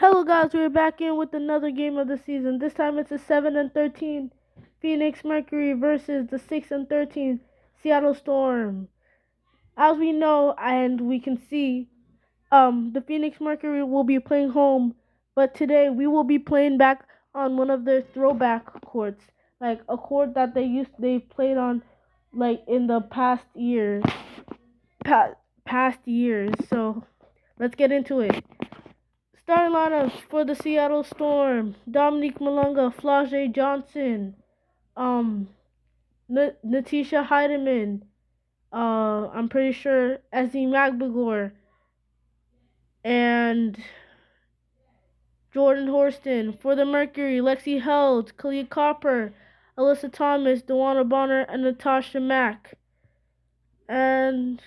Hello guys, we're back in with another game of the season. This time it's a 7-13 Phoenix Mercury versus the 6-13 Seattle Storm. As we know and we can see, the Phoenix Mercury will be playing home, but today we will be playing back on one of their throwback courts, like a court that they played on like in the past years. Past years. So, let's get into it. Starting lineups for the Seattle Storm: Dominique Malunga, Flau'jae Johnson, Natisha Heidemann, I'm pretty sure Ezzy Magbegor, and Jordan Horston. For the Mercury: Lexi Held, Kalia Copper, Alyssa Thomas, Dewana Bonner, and Natasha Mack. And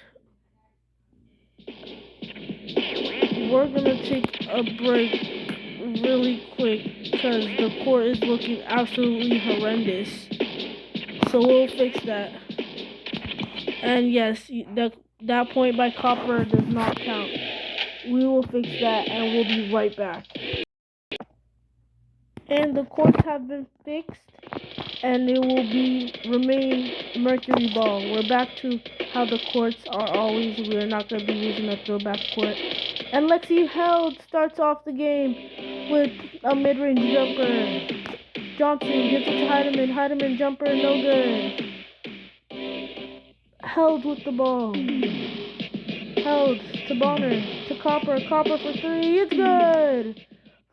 we're gonna take a break really quick because the court is looking absolutely horrendous. So we'll fix that. And yes, that point by Copper does not count. We will fix that and we'll be right back. And the courts have been fixed and it will remain Mercury ball. We're back to how the courts are always. We're not going to be using a throwback court. And Lexi Held starts off the game with a mid-range jumper. Johnson gets it to Heidemann. Heidemann jumper, no good. Held with the ball. Held to Bonner. To Copper. Copper for three. It's good.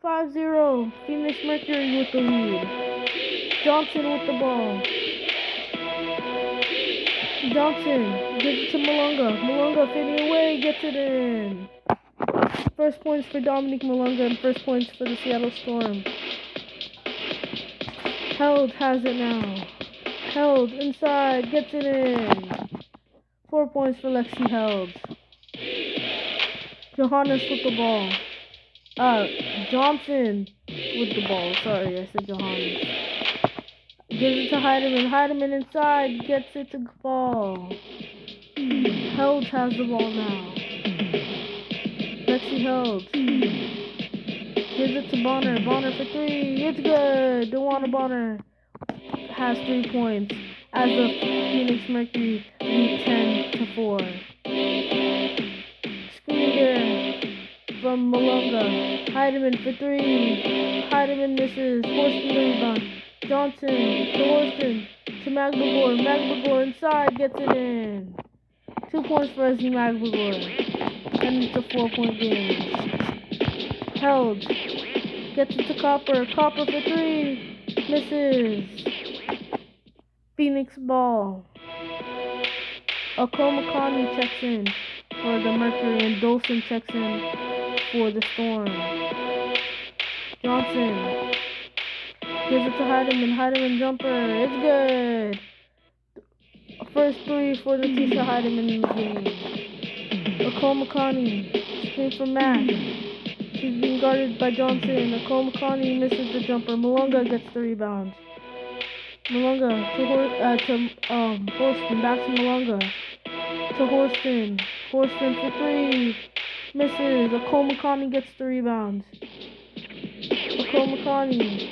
5-0. Phoenix Mercury with the lead. Johnson with the ball. Johnson gives it to Malunga. Malunga fading away. Gets it in. First points for Dominique Malunga and first points for the Seattle Storm. Held has it now. Held inside. Gets it in. 4 points for Lexi Held. Johannes with the ball. Johnson with the ball. Sorry, I said Johannes. Gives it to Heidemann. Heidemann inside. Gets it to ball. Held has the ball now. Lexi Held. Gives it to Bonner. Bonner for three. It's good. Dewana Bonner has 3 points as the Phoenix Mercury lead 10-4. Screen there from Malunga. Heidemann for three. Heidemann misses. Horston the rebound. Johnson to Horston to Magbegor. Magbegor inside gets it in. 2 points for Ezzy Magbegor. And it's a 4-point game. Held. Gets it to Copper. Copper for three. Misses. Phoenix ball. Okomakani checks in for the Mercury and Dolson checks in for the Storm. Johnson gives it to Heidemann. Heidemann jumper. It's good. First three for Natisha Heidemann in the game. Okomakani. Screen for Mack. She's being guarded by Johnson. Okomakani misses the jumper. Malunga gets the rebound. Malunga to Horston. Back to Malunga. To Horston. Horston for three. Misses. Okomakani gets the rebound. Okomakani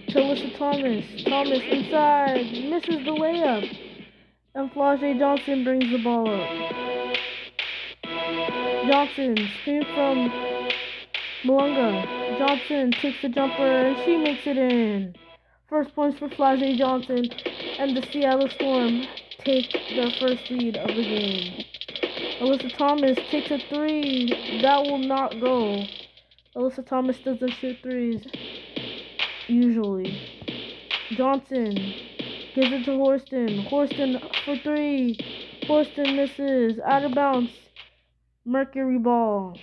to Alyssa Thomas. Thomas inside. Misses the layup. And Flau'jae Johnson brings the ball up. Johnson. Screen from Malunga. Johnson takes the jumper and she makes it in. First points for Flau'jae Johnson, and the Seattle Storm take their first lead of the game. Alyssa Thomas takes a three. That will not go. Alyssa Thomas doesn't shoot threes usually. Johnson gives it to Horston. Horston for three. Horston misses. Out of bounds. Mercury ball.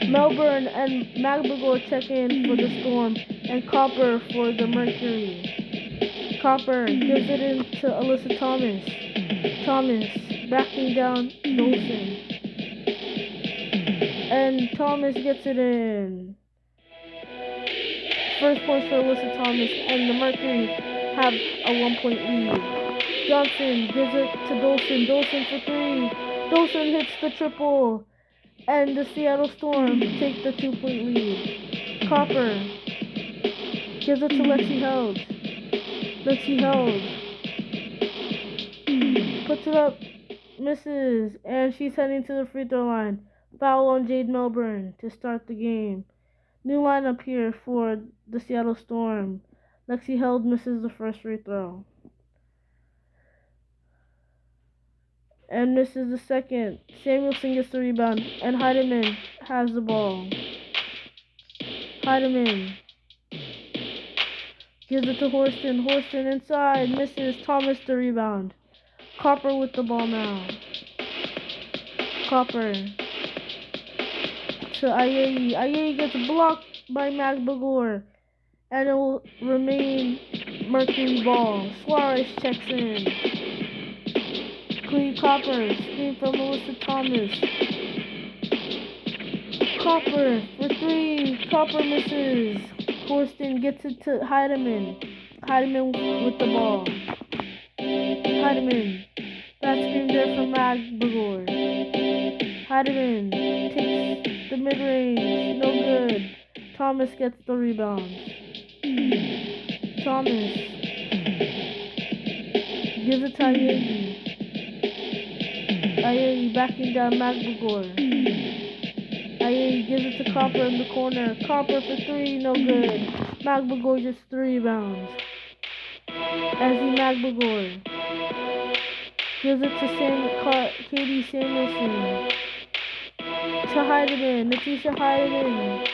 Melbourne and Magbegor check in for the Storm, and Copper for the Mercury. Copper gives it in to Alyssa Thomas. Thomas backing down Dolson. And Thomas gets it in. First points for Alyssa Thomas, and the Mercury have a 1-point lead. Johnson gives it to Dolson. Dolson for three. Dolson hits the triple, and the Seattle Storm take the 2-point lead. Copper gives it to Lexi Held. Lexi Held puts it up, misses, and she's heading to the free throw line. Foul on Jade Melbourne to start the game. New lineup here for the Seattle Storm. Lexi Held misses the first free throw and misses the second. Samuelson gets the rebound, and Heidemann has the ball. Heidemann gives it to Horston. Horston inside, misses. Thomas the rebound. Copper with the ball now. Copper to Ayei. Ayei gets blocked by Magbagor, and it will remain Mercury ball. Suarez checks in. Clee Copper, screen from Melissa Thomas. Copper for three. Copper misses. Horston gets it to Heidemann. Heidemann with the ball. Heidemann. That screen there from Magbagor. Heidemann takes the mid-range. No good. Thomas gets the rebound. Thomas gives it to Ayei. Ayei backing down Magbagor. Ayei gives it to Copper in the corner. Copper for three, no good. Magbagor gets the rebounds. Ezzy Magbagor gives it to Katie Samuelson. To Heidemann. Natisha Heidemann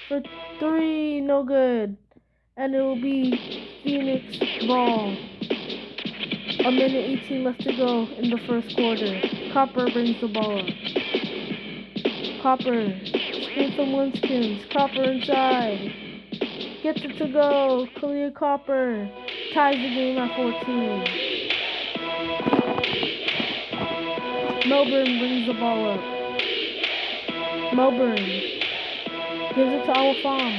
for three, no good. And it will be Phoenix ball. A minute 18 left to go in the first quarter. Copper brings the ball up. Copper, screen from Linskins. Copper inside. Gets it to go. Kalia Copper ties the game at 14. Melbourne brings the ball up. Melbourne gives it to our Farm.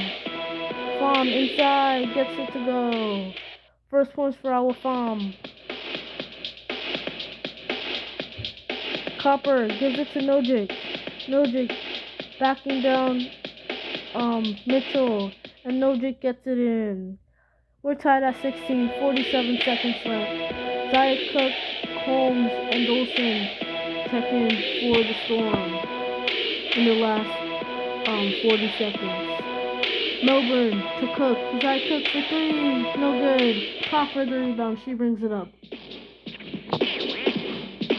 Farm inside, gets it to go. First points for our Farm. Copper gives it to Nojic. Nojic backing down Mitchell, and Nojic gets it in. We're tied at 16, 47 seconds left. Zayat Cook, Holmes, and Olsen check in for the Storm in the last 40 seconds. Melbourne to Cook. Zayat Cook for three, no good. Copper the rebound, she brings it up.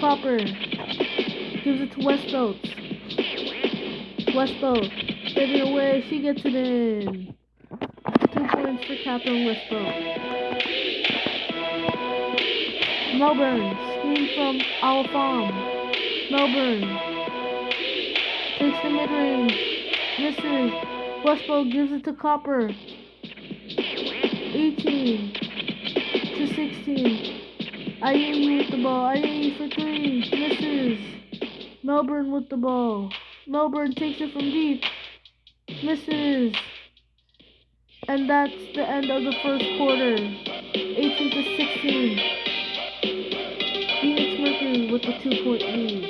Copper gives it to Westboat. Westboat getting away, she gets it in. 2 points for Catherine Westboat. Melbourne, screen from our Farm. Melbourne takes the mid-range, misses. Westboat gives it to Copper. 18 to 16. Ayei with the ball. Ayei for three, misses. Melbourne with the ball. Melbourne takes it from deep, misses. And that's the end of the first quarter. 18 to 16. Phoenix Mercury with the 2-point lead.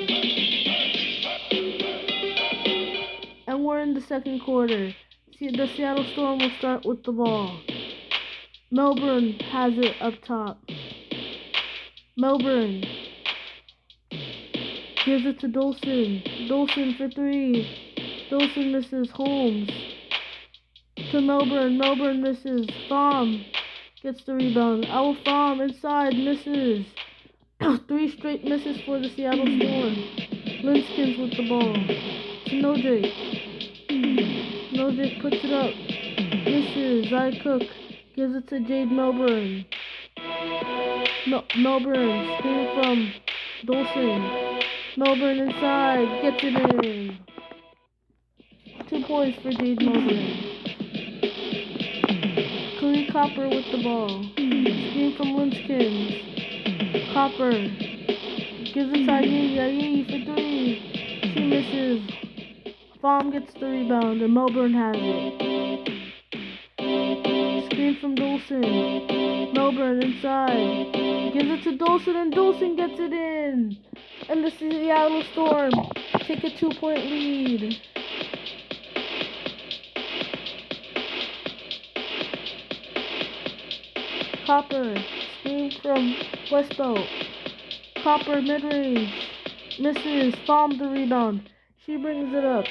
And we're in the second quarter. The Seattle Storm will start with the ball. Melbourne has it up top. Melbourne gives it to Dolson. Dolson for three. Dolson misses. Holmes to Melbourne. Melbourne misses. Farm gets the rebound. Our Farm inside misses. 3 straight misses for the Seattle Storm. Linskins with the ball. To Nojic. Nojic puts it up. Misses. Zayat Cook gives it to Jade Melbourne. Melbourne screen from Dolson. Melbourne inside. Gets it in. 2 points for Jade Melbourne. Kalia Copper with the ball. Screen from Linskins. Copper gives it to Ayei. Ayei for three. She misses. Farm gets the rebound, and Melbourne has it. Screen from Dolson. Melbourne inside. Gives it to Dolson, and Dolson gets it in. And the Seattle Storm take a 2-point lead. Copper, screen from Westbow. Copper mid-range, misses, Farm the rebound. She brings it up.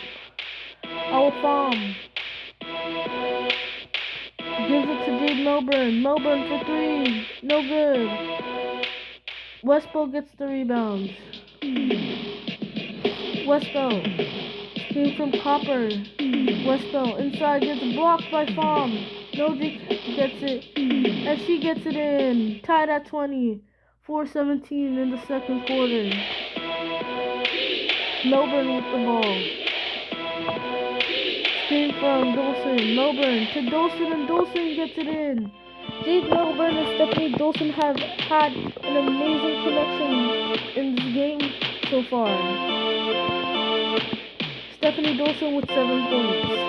Our Farm gives it to Jade Milburn. Milburn for 3, no good. Westbow gets the rebound. Westbow, screen from Copper. Westbow inside, gets blocked by Farm. Nojic gets it, and she gets it in. Tied at 20. 4:17 in the second quarter. Milburn with the ball. Screen from Dolson. Milburn to Dolson, and Dolson gets it in. Jade Milburn and Stephanie Dolson have had an amazing connection in this game so far. Stephanie Dolson with 7 points.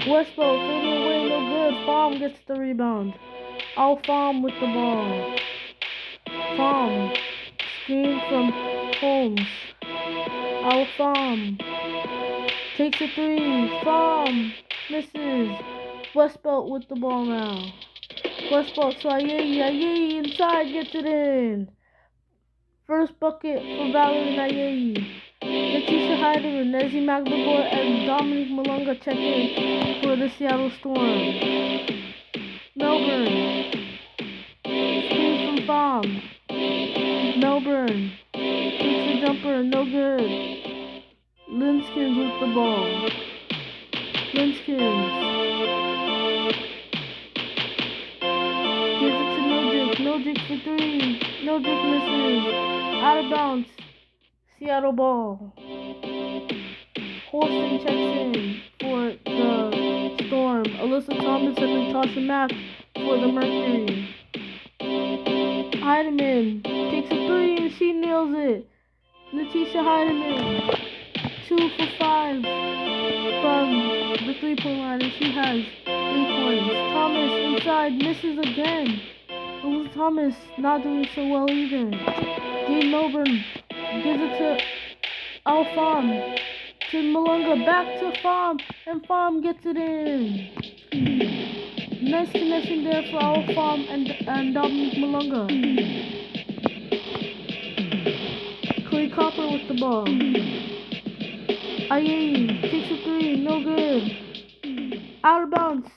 Westbow fading away, no good. Farm gets the rebound. Al Farm with the ball. Farm. Screen from Holmes. Al Farm. Takes a 3. Farm. Misses. Westbelt with the ball now. Westbelt to Ayeyi. Ayeyi inside, gets it in. First bucket for Valerie and Ayeyi. Letitia Heidemann, Nezzy Magdalor, and Dominique Malunga check in for the Seattle Storm. Melbourne. Screen from Farm. Melbourne. Takes a jumper, no good. Linskins with the ball. Linskins. Gives it to Nojic. Nojic for 3. Nojic misses. Out of bounds. Seattle ball. Holston checks in for the Storm. Alyssa Thomas and Natasha Mack for the Mercury. Heidemann takes a 3 and she nails it. Letitia Heidemann, 2 for 5 from the 3-point line, and she has 3 points. Thomas inside, misses again. Alyssa Thomas not doing so well either. Jade Milburn gives it to Al Farm. To Malunga, back to Farm, and Farm gets it in. Nice connection there for Al Farm and Dominique Malunga. Clay Copper with the ball. Ayeyi takes a 3, no good. Out of bounds.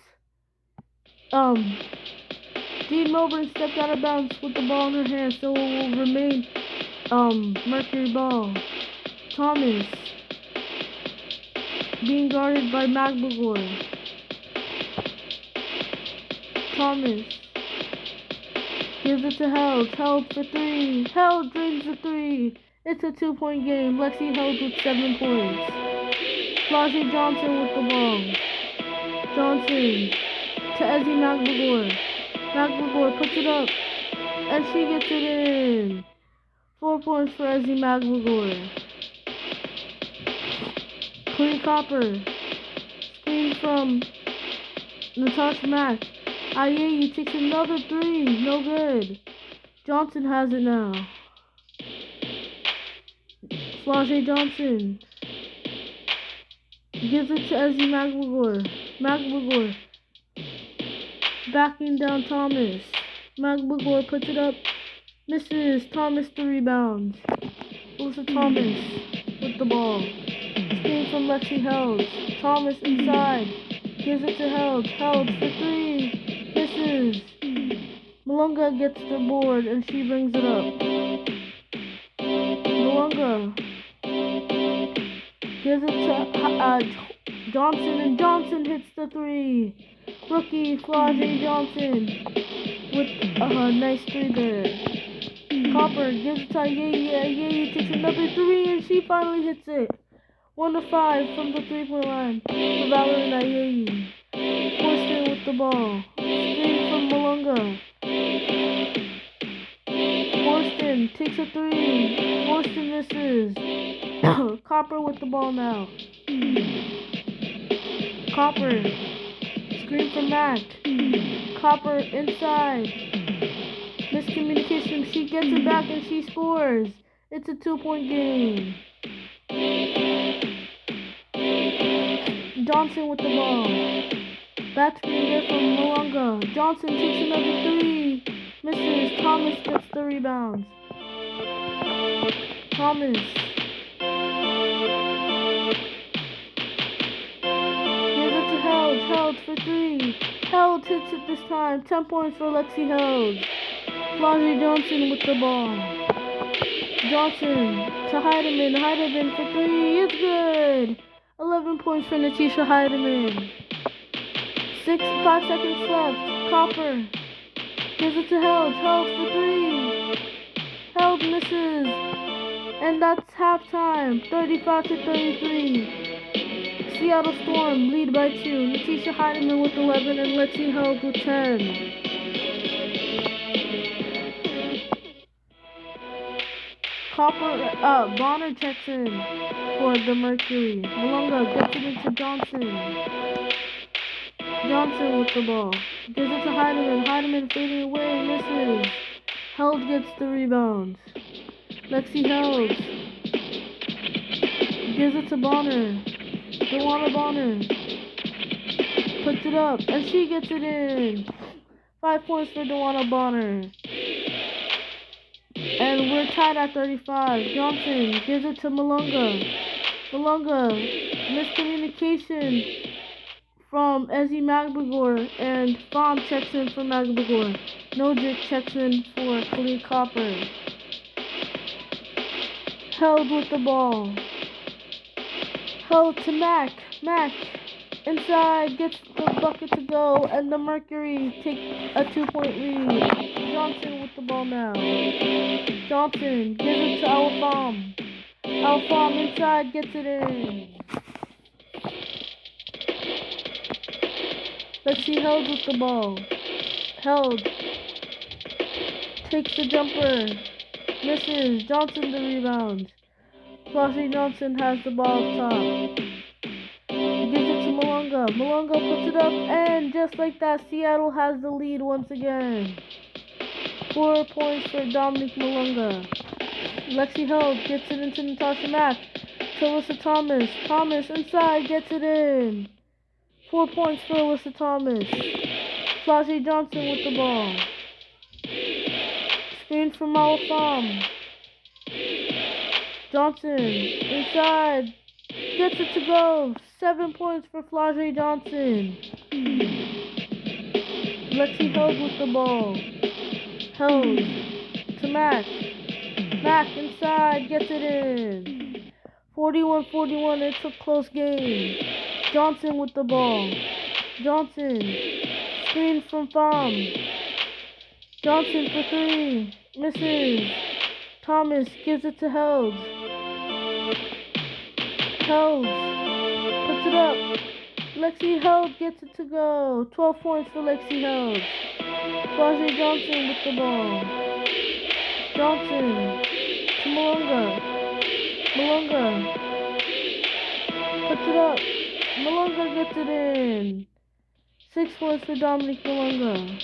Jade Milburn stepped out of bounds with the ball in her hand, so it will remain Mercury ball. Thomas being guarded by Magbagor. Thomas gives it to Held. Held for 3. Held drains the 3. It's a 2-point game. Lexi Held with 7 points. Flossie Johnson with the ball. Johnson to Ezzy Magbagor. Magbagor puts it up, and she gets it in. 4 points for Ezzy Magbagor. Clay Copper. Screen from Natasha Mack. Ayeyi takes another 3. No good. Johnson has it now. Flossie Johnson gives it to Ezzy Magbagor. Magbagor backing down Thomas. Magbagor puts it up. Misses. Thomas the rebound. Alyssa Thomas with the ball. Screen from Lexi Held. Thomas inside. Gives it to Held. Held for 3. Misses. Malunga gets the board and she brings it up. Malunga gives it to Johnson, and Johnson hits the 3. Rookie Flossie Johnson with a nice 3 there. Copper gives it to Ayeyi. Ayeyi takes another 3 and she finally hits it. 1 to 5 from the 3-point line for Valerie and Ayeyi. Horston with the ball. Screen from Malunga. Horston takes a 3. Horston misses. Copper with the ball now. Copper. Screen from Mac. Copper inside. Miscommunication. miscommunication. She gets it back and she scores. It's a 2-point game. Johnson with the ball. Back screen there from Malonga. Johnson takes another three. Misses. Thomas gets the rebounds. Thomas. Gives it to Held. Held for three. Held hits it this time. 10 points for Lexi Held. Flaugy Johnson with the ball. Johnson to Heidemann. Heidemann for three. It's good. 11 points for Natisha Heidemann. 5 seconds left. Copper gives it to Held. Held for three. Held misses. And that's halftime. 35-33. Seattle Storm lead by 2. Natisha Heidemann with 11 and Lexi Held with 10. Bonner checks in for the Mercury. Malonga gets it into Johnson. Johnson with the ball. Gives it to Heidemann. Heidemann fading away. Misses. Held gets the rebound. Lexi Held. Gives it to Bonner. Dewana Bonner. Puts it up. And she gets it in. 5 points for Dewana Bonner. And we're tied at 35. Johnson gives it to Malonga. Malonga, miscommunication from Ezzy Magbagor, and Fahm checks in for Magbagor. Nojic checks in for Khalid Copper. Held with the ball. Held to Mac. Mac inside, gets the bucket to go, and the Mercury take a 2-point lead. Johnson with the ball now. Johnson gives it to Al-Fahm. Al-Fahm inside, gets it in. Let's see Held with the ball. Held takes the jumper. Misses. Johnson the rebound. Flossie Johnson has the ball up top. Gives it to Malonga. Malonga puts it up, and just like that, Seattle has the lead once again. 4 points for Dominique Malonga. Lexi Held gets it into Natasha Mack. To Alyssa Thomas. Thomas inside, gets it in. 4 points for Alyssa Thomas. Flossie Johnson with the ball. Screen from Al-Fahm. Johnson inside. Gets it to go. 7 points for Flaugy Johnson. Lexi Held with the ball. Held to Mac. Mac inside. Gets it in. 41-41. It's a close game. Johnson with the ball. Johnson. Screen from Fahm. Johnson for three. Misses. Thomas gives it to Held. Held puts it up. Lexi Held gets it to go. 12 points for Lexi Held. Flossie Johnson with the ball. Johnson to Malonga. Malonga puts it up. Malonga gets it in. 6 points for Dominique Malonga.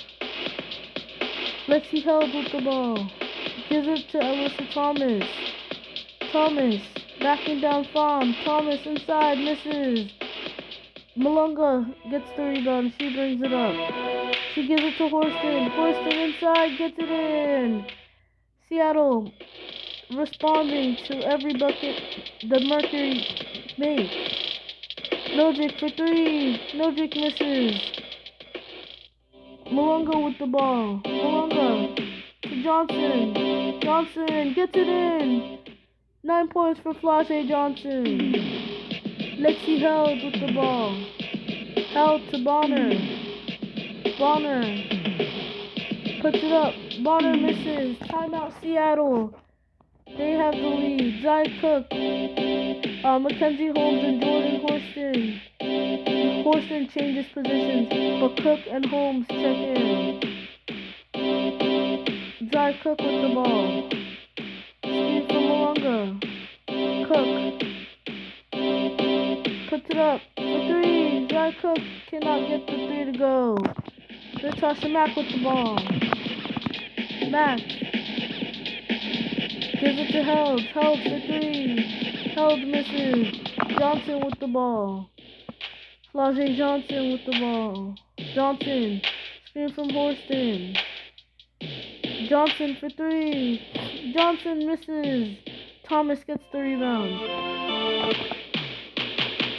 Lexi Held with the ball. Gives it to Alyssa Thomas. Thomas backing down Fahm. Thomas inside, misses. Malonga gets the rebound. She brings it up. She gives it to Horston. Horston inside, gets it in. Seattle responding to every bucket the Mercury make. Nojic for three. Nojic misses. Malonga with the ball. Malonga to Johnson. Johnson gets it in. 9 points for Flaugy Johnson. Lexi Held with the ball. Held to Bonner. Bonner puts it up. Bonner misses. Timeout Seattle. They have the lead. Zai Cook, Mackenzie Holmes, and Jordan Horston. Horston changes positions, but Cook and Holmes check in. Zai Cook with the ball. Screen from Malonga. Cook puts it up for three. Zai Cook cannot get the three to go. Natasha Mack with the ball. Mack Gives it to Held. Held for three. Held misses. Johnson with the ball. Flau'jae Johnson with the ball. Johnson. Screen from Horston. Johnson for three. Johnson misses. Thomas gets the rebound.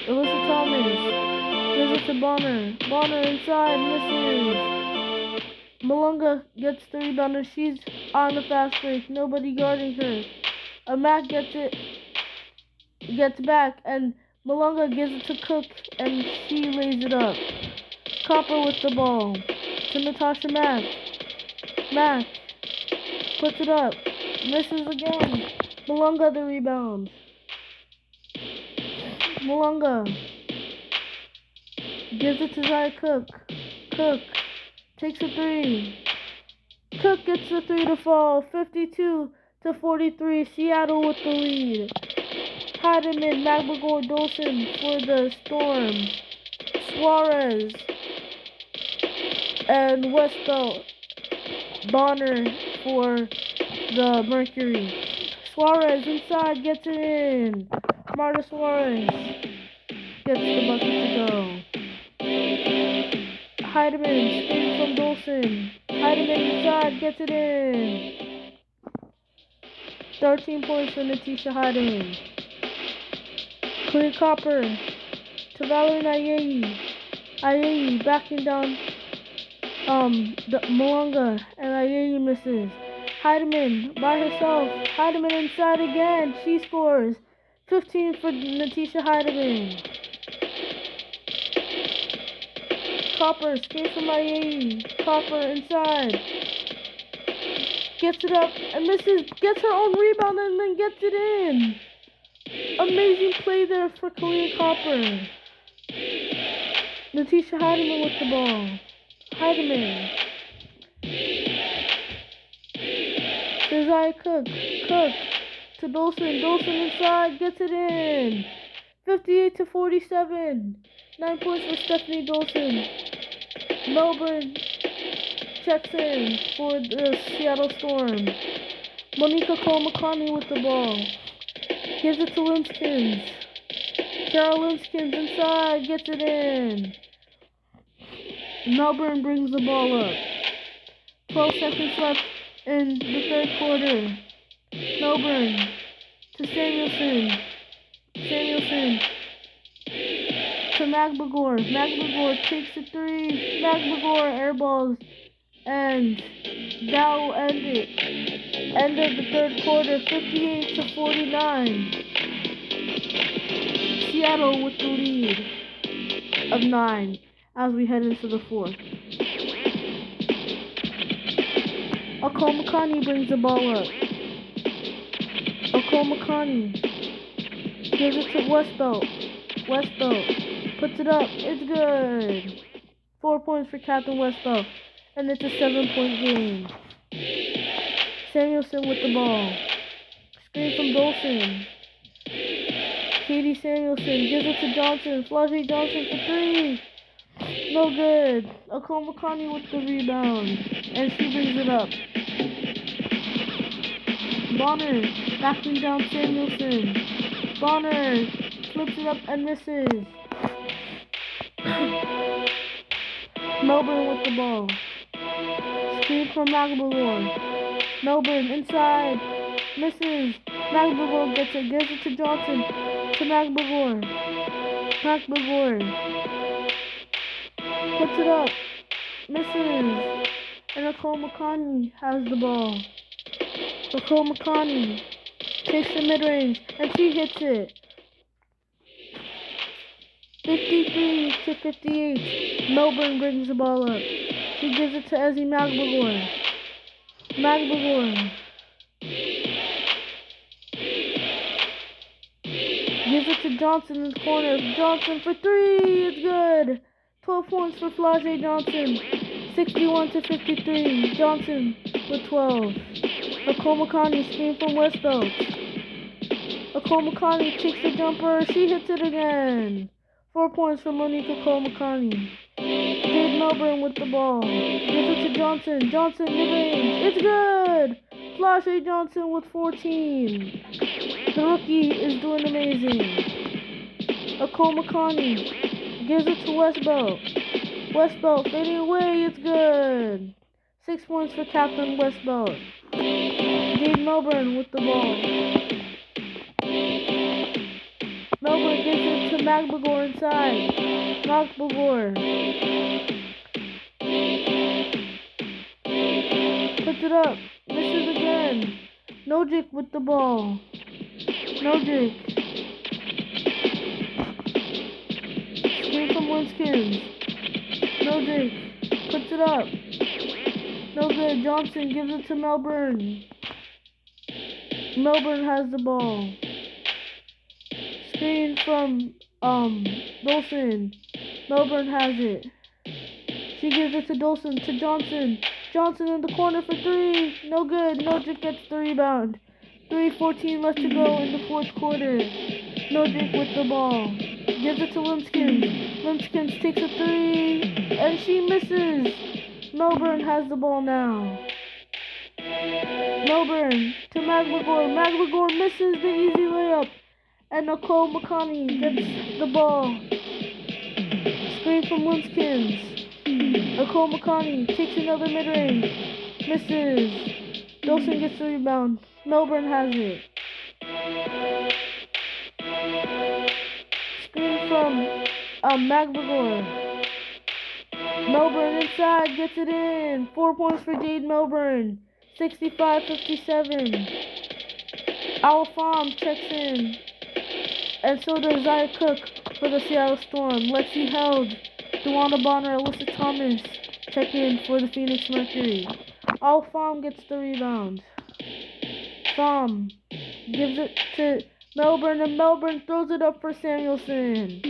Alyssa Thomas gives it to Bonner. Bonner inside, misses. Malunga gets the rebound and she's on the fast break. Nobody guarding her. Mac gets back and Malunga gives it to Cook and she lays it up. Copper with the ball to Natasha Mack. Mack puts it up. Misses again. Malunga the rebound. Malunga gives it to Zaya Cook. Cook takes a three. Cook gets the three to fall. 52-43. Seattle with the lead. Heidemann, McBagor, Dolson for the Storm. Suarez and Westbelt. Bonner for the Mercury. Suarez inside gets it in. Marta Suarez gets the bucket to go. Heidemann, screen from Dolson. Heidemann inside gets it in. 13 points for Natisha Heidemann. Clear Copper to Valerie Ayei. Ayei backing down the Malunga and Ayei misses. Heidemann by herself. Heidemann inside again. She scores. 15 for Natisha Heidemann. Copper screen from Ayei. Copper inside. Gets it up and misses. Gets her own rebound and then gets it in. Amazing play there for Kalia Copper. Natisha Heidemann with the ball. Heidemann. To Zaya Cook. Cook to Dolson. Dolson inside. Gets it in. 58-47. 9 points for Stephanie Dolson. Melbourne checks in for the Seattle Storm. Monica Cole-McCartney with the ball. Gives it to Linskins. Carol Linskins inside. Gets it in. Melbourne brings the ball up. 12 seconds left in the third quarter. Melbourne to Samuelson. Samuelson to McBagor. McBagor takes a three. McBagor airballs. And that will end it. End of the third quarter, 58-49. Seattle with the lead of 9 as we head into the fourth. Okole-McCartney brings the ball up. Okole-McCartney gives it to Westbelt. Westbelt puts it up. It's good. 4 points for Captain Westbelt. And it's a 7-point game. Samuelson with the ball. Screen from Dolson. Katie Samuelson gives it to Johnson. Flau'jae Johnson for three. No good. Okole-McCartney with the rebound. And she brings it up. Bonner backing down Samuelson. Bonner flips it up and misses. Melbourne with the ball. Screen from McBagor. Melbourne inside. Misses. McBagor gets it. Gives it to Johnson. To McBagor. McBagor puts it up. Misses. And Okole-McCartney has the ball. Okole-McCartney takes the mid-range. And she hits it. 53-58. Melbourne brings the ball up. She gives it to Ezzy McBagor. McBagor gives it to Johnson in the corner. Johnson for three. It's good. 12 points for Flau'jae Johnson. 61-53. Johnson with 12. Okole-McCartney screen from Westbelt. Okole-McCartney takes the jumper. She hits it again. 4 points for Monica Cole-McCartney. Jade Melbourne with the ball. Gives it to Johnson. Johnson mid-range. It's good. Flashy Johnson with 14. The rookie is doing amazing. Akomakani gives it to Westbelt. Westbelt fading away, it's good. 6 points for Captain Westbelt. Jade Melbourne with the ball. Melbourne gives it to Magbagor inside. Magbagor puts it up. Misses again. Nojic with the ball. Nojic. Screen from Winskins. Nojic puts it up. No good. Johnson gives it to Melbourne. Melbourne has the ball. Screen from Dolson. Melbourne has it. She gives it to Dolson to Johnson. Johnson in the corner for 3. No good. Nojic gets the rebound. 3:14 left to go in the fourth quarter. Nojic with the ball. Gives it to Limskins. Limskins takes a 3 and she misses. Melbourne has the ball now. Melbourne to Magbagor. Magbagor misses the easy layup. And Nicole McConney gets the ball. Screen from Winskins. Nicole McConney takes another mid-range. Misses. Dolson gets the rebound. Melbourne has it. Screen from Magbagor. Melbourne inside gets it in. 4 points for Jade Melbourne. 65-57. Al Farm checks in. And so does Zaya Cook for the Seattle Storm. Lexi Held, Dewana Bonner, Alyssa Thomas check in for the Phoenix Mercury. Al Farm gets the rebound. Farm gives it to Melbourne and Melbourne throws it up for Samuelson.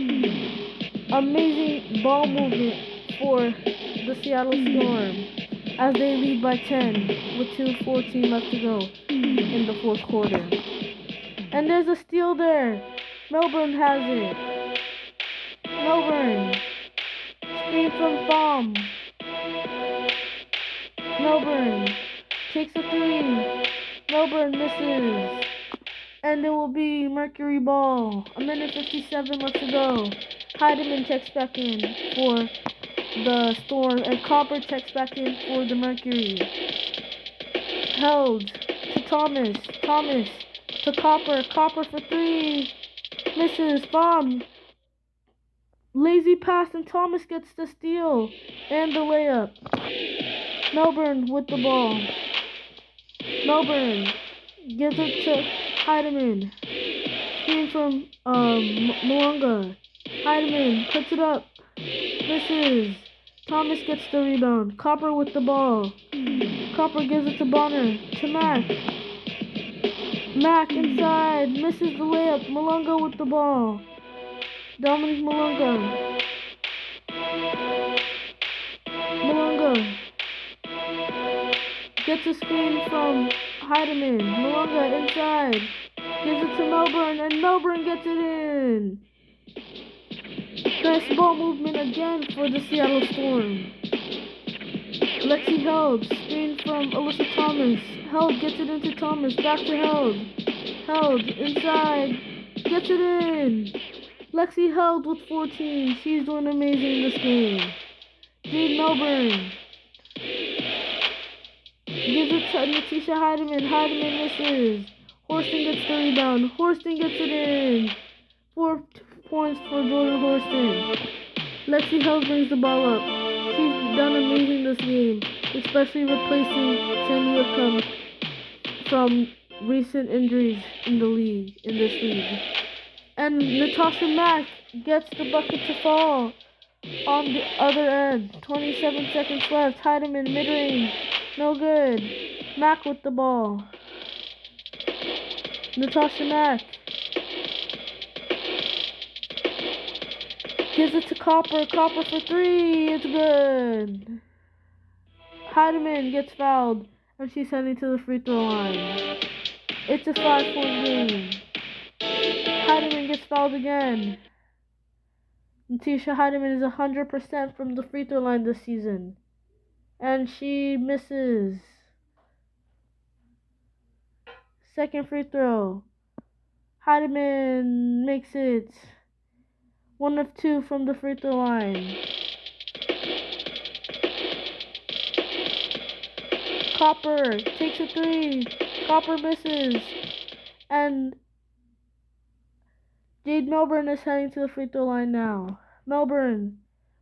Amazing ball movement for the Seattle Storm as they lead by 10 with 2:14 left to go in the fourth quarter. And there's a steal there. Melbourne has it. Melbourne. Screen from Farm. Melbourne takes a 3. Melbourne misses. And it will be Mercury ball. 1:57 left to go. Heidemann checks back in for the Storm. And Copper checks back in for the Mercury. Held to Thomas. Thomas to Copper. Copper for 3. Misses. Bomb. Lazy pass and Thomas gets the steal. And the layup. Melbourne with the ball. Melbourne gives it to Heidemann. Screen from Malunga. Heidemann puts it up. Misses. Thomas gets the rebound. Copper with the ball. Copper gives it to Bonner. To Mack. Mack inside. Misses the layup. Malunga with the ball. Dominic Malunga. Malunga gets a screen from Heidemann. Malunga inside. Gives it to Melbourne, and Melbourne gets it in. Nice ball movement again for the Seattle Storm. Lexi Held. Screen from Alyssa Thomas. Held gets it into Thomas. Back to Held. Held inside. Gets it in. Lexi Held with 14. She's doing amazing this game. Jade Melbourne gives it to Natisha Heidemann. Heidemann misses. Horston gets the rebound. Horston gets it in. 4 points for Jordan Horston. Lexi Held brings the ball up. She's done amazing this game, especially replacing Sandy Whitcomb from recent injuries in this league. And Natasha Mack gets the bucket to fall on the other end. 27 seconds left. Heidemann mid-range. No good. Mack with the ball. Natasha Mack gives it to Copper. Copper for 3. It's good. Heidemann gets fouled, and she's heading to the free throw line. It's a 5-point game. Heidemann gets fouled again. Natisha Heidemann is 100% from the free throw line this season. And she misses. Second free throw. Heidemann makes it. 1 of 2 from the free throw line. Copper takes a 3. Copper misses. And Jade Melbourne is heading to the free throw line now. Melbourne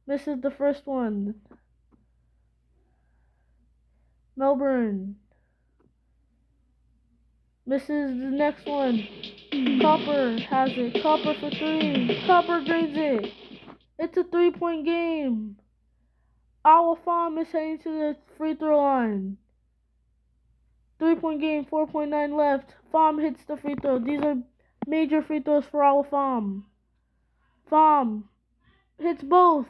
misses the first one. Melbourne misses the next one. Copper has it. Copper for 3. Copper drains it. It's a 3-point game. Our Farm is heading to the free throw line. 3-point game, 4.9 left. Farm hits the free throw. These are major free throws for our Farm. Farm hits both.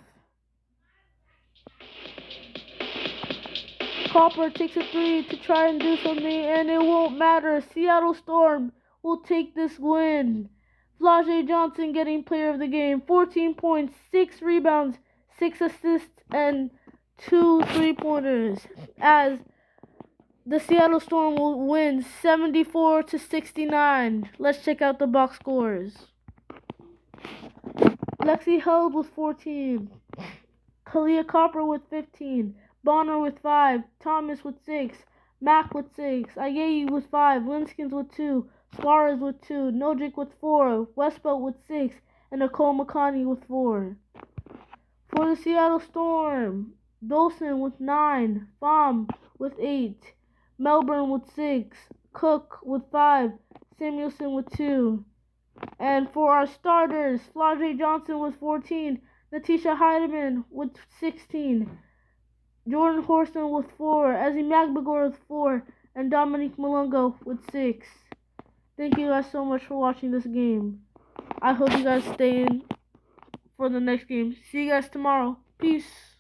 Copper takes a 3 to try and do something, and it won't matter. Seattle Storm will take this win. Flau'jae Johnson getting player of the game. 14 points, 6 rebounds, 6 assists, and 2 3-pointers. As the Seattle Storm will win 74-69. Let's check out the box scores. Lexi Held with 14. Kalia Copper with 15. Bonner with 5. Thomas with 6. Mack with 6. Ayeyi with 5. Linskins with 2. Suarez with 2. Nojic with 4. Westbelt with 6. And Nicole McConney with 4. For the Seattle Storm, Dolson with 9. Pham with 8. Melbourne with 6. Cook with 5. Samuelson with 2. And for our starters, Flau'jae Johnson with 14. Natisha Heidemann with 16. Jordan Horston with 4. Ezzy Magbagor with 4. And Dominique Malongo with 6. Thank you guys so much for watching this game. I hope you guys stay in for the next game. See you guys tomorrow. Peace.